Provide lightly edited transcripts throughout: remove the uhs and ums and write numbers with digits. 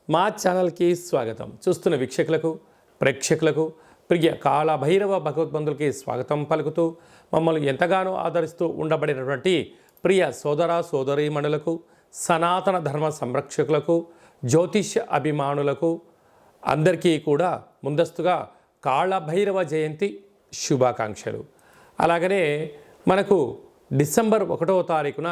మా ఛానల్కి స్వాగతం. చూస్తున్న వీక్షకులకు ప్రేక్షకులకు ప్రియ కాళభైరవ భగవద్బంధులకి స్వాగతం పలుకుతూ మమ్మల్ని ఎంతగానో ఆదరిస్తూ ఉండబడినటువంటి ప్రియ సోదర సోదరీమణులకు సనాతన ధర్మ సంరక్షకులకు జ్యోతిష్య అభిమానులకు అందరికీ కూడా ముందస్తుగా కాళభైరవ జయంతి శుభాకాంక్షలు. అలాగనే మనకు డిసెంబర్ 1వ తారీఖున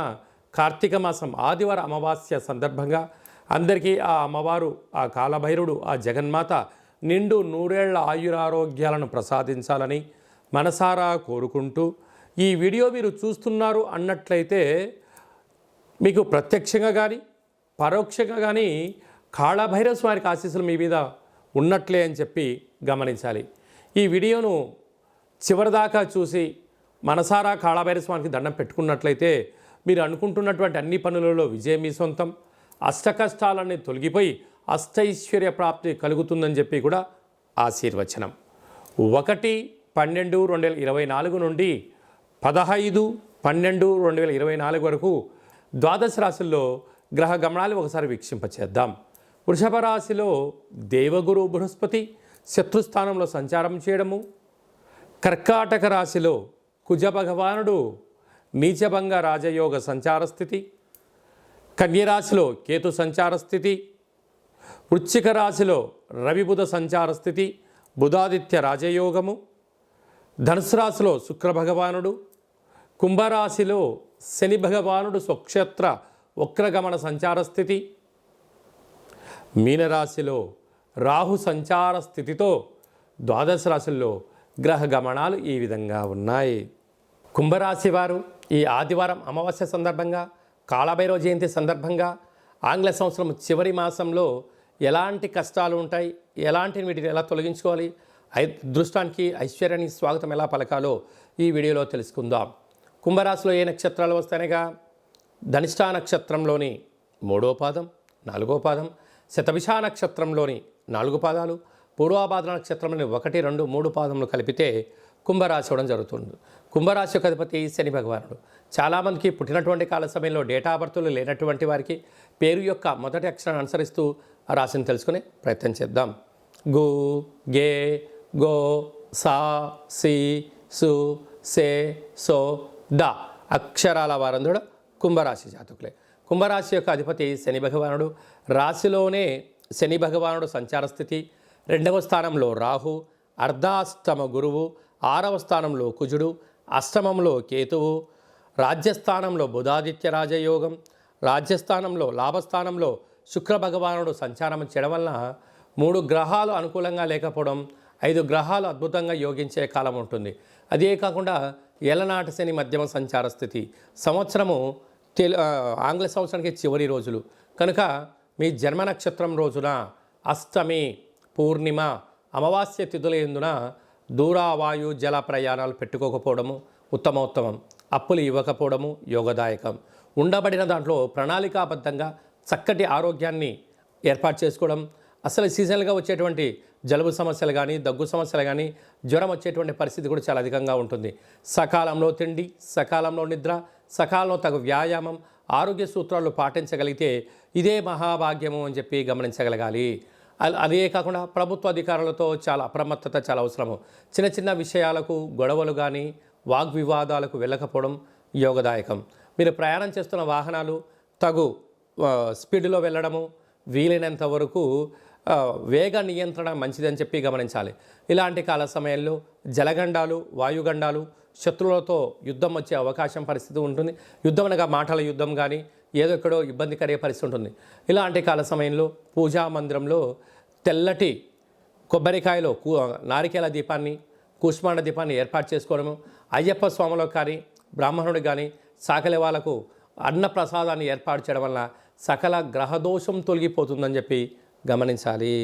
కార్తీక మాసం ఆదివారం అమావాస్య సందర్భంగా అందరికీ ఆ అమ్మవారు, ఆ కాళభైరవుడు, ఆ జగన్మాత నిండు నూరేళ్ల ఆయురారోగ్యాలను ప్రసాదించాలని మనసారా కోరుకుంటూ ఈ వీడియో మీరు చూస్తున్నారు అన్నట్లయితే మీకు ప్రత్యక్షంగా కానీ పరోక్షంగా కానీ కాళభైరవ స్వామికి ఆశీస్సులు మీ మీద ఉన్నట్లే అని చెప్పి గమనించాలి. ఈ వీడియోను చివరిదాకా చూసి మనసారా కాళభైరవ స్వామికి దండం పెట్టుకున్నట్లయితే మీరు అనుకుంటున్నటువంటి అన్ని పనులలో విజయం మీ సొంతం, అష్టకష్టాలన్నీ తొలగిపోయి అష్టైశ్వర్య ప్రాప్తి కలుగుతుందని చెప్పి కూడా ఆశీర్వచనం. 1/12/2024 నుండి 15/12/2024 వరకు ద్వాదశ రాశుల్లో గ్రహ గమనాలు ఒకసారి వీక్షింపచేద్దాం. వృషభ రాశిలో దేవగురు బృహస్పతి శత్రుస్థానంలో సంచారం చేయడము, కర్కాటక రాశిలో కుజ భగవానుడు నీచభంగ రాజయోగ సంచార స్థితి, కన్యరాశిలో కేతు సంచార స్థితి, వృశ్చిక రాశిలో రవి బుధ సంచార స్థితి బుధాదిత్య రాజయోగము, ధనుసు రాశిలో శుక్ర భగవానుడు, కుంభరాశిలో శని భగవానుడు స్వక్షేత్ర వక్రగమన సంచార స్థితి, మీనరాశిలో రాహు సంచార స్థితితో ద్వాదశ రాశుల్లో గ్రహ గమనాలు ఈ విధంగా ఉన్నాయి. కుంభరాశి వారు ఈ ఆదివారం అమావాస్య సందర్భంగా కాళభైరవ జయంతి సందర్భంగా ఆంగ్ల సంవత్సరం చివరి మాసంలో ఎలాంటి కష్టాలు ఉంటాయి, ఎలాంటి వీటిని ఎలా తొలగించుకోవాలి, దృష్టానికి ఐశ్వర్యానికి స్వాగతం ఎలా పలకాలో ఈ వీడియోలో తెలుసుకుందాం. కుంభరాశిలో ఏ నక్షత్రాలు వస్తాయనగా ధనిష్ఠా నక్షత్రంలోని 3వ పాదం, 4వ పాదం, శతభిష నక్షత్రంలోని 4 పాదాలు, పూర్వాభాద్ర నక్షత్రంలోని 1, 2, 3 పాదములు కలిపితే కుంభరాశి అవ్వడం జరుగుతుంది. కుంభరాశి యొక్క అధిపతి శని భగవానుడు. చాలామందికి పుట్టినటువంటి కాల సమయంలో డేటా బర్తులు లేనటువంటి వారికి పేరు యొక్క మొదటి అక్షరాన్ని అనుసరిస్తూ ఆ రాశిని తెలుసుకునే ప్రయత్నం చేద్దాం. గు, గే, గో, సా, సి, సు, సే, సో, ద అక్షరాల వారందరూ కుంభరాశి జాతకులే. కుంభరాశి యొక్క అధిపతి శని భగవానుడు. రాశిలోనే శని భగవానుడు సంచార స్థితి, 2వ స్థానంలో రాహు, అర్ధాష్టమ గురువు, 6వ స్థానంలో కుజుడు, అష్టమంలో కేతువు, రాజ్యస్థానంలో బుధాదిత్య రాజయోగం, రాజ్యస్థానంలో లాభస్థానంలో శుక్ర భగవానుడు సంచారం చేయడం వలన 3 గ్రహాలు అనుకూలంగా లేకపోవడం, 5 గ్రహాలు అద్భుతంగా యోగించే కాలం ఉంటుంది. అదే కాకుండా ఏలనాటి శని మధ్యమ సంచార స్థితి, సంవత్సరము ఆంగ్ల సంవత్సరానికి చివరి రోజులు కనుక మీ జన్మ నక్షత్రం రోజున అష్టమి, పూర్ణిమ, అమావాస్య తిథుల యందున దూరావాయు జల ప్రయాణాలు పెట్టుకోకపోవడము ఉత్తమోత్తమం. అప్పులు ఇవ్వకపోవడము యోగదాయకం. ఉండబడిన దాంట్లో ప్రణాళికాబద్ధంగా చక్కటి ఆరోగ్యాన్ని ఏర్పాటు చేసుకోవడం, అసలు సీజనల్గా వచ్చేటువంటి జలుబు సమస్యలు కానీ దగ్గు సమస్యలు కానీ జ్వరం వచ్చేటువంటి పరిస్థితి కూడా చాలా అధికంగా ఉంటుంది. సకాలంలో తిండి, సకాలంలో నిద్ర, సకాలంలో తగు వ్యాయామం, ఆరోగ్య సూత్రాలు పాటించగలిగితే ఇదే మహాభాగ్యము అని చెప్పి గమనించగలగాలి. అదే కాకుండా ప్రభుత్వ అధికారులతో చాలా అప్రమత్తత చాలా అవసరము. చిన్న చిన్న విషయాలకు గొడవలు కానీ వాగ్వివాదాలకు వెళ్ళకపోవడం యోగదాయకం. మీరు ప్రయాణం చేస్తున్న వాహనాలు తగు స్పీడ్లో వెళ్ళడము, వీలైనంత వరకు వేగ నియంత్రణ మంచిదని చెప్పి గమనించాలి. ఇలాంటి కాల సమయంలో జలగండాలు, వాయుగండాలు, శత్రువులతో యుద్ధం వచ్చే అవకాశం పరిస్థితి ఉంటుంది. యుద్ధం అనగా మాటల యుద్ధం కానీ ఏదో ఎక్కడో ఇబ్బందికరే పరిస్థితి ఉంటుంది. ఇలాంటి కాల సమయంలో పూజా మందిరంలో తెల్లటి కొబ్బరికాయలో నారికేల దీపాన్ని, కూష్మాండ దీపాన్ని ఏర్పాటు చేసుకోవడము, అయ్యప్ప స్వాములకు కానీ బ్రాహ్మణుడికి కానీ సాకలి వాళ్ళకు అన్న ప్రసాదాన్ని ఏర్పాటు చేయడం వల్ల సకల గ్రహదోషం తొలగిపోతుందని చెప్పి గమనించాలి.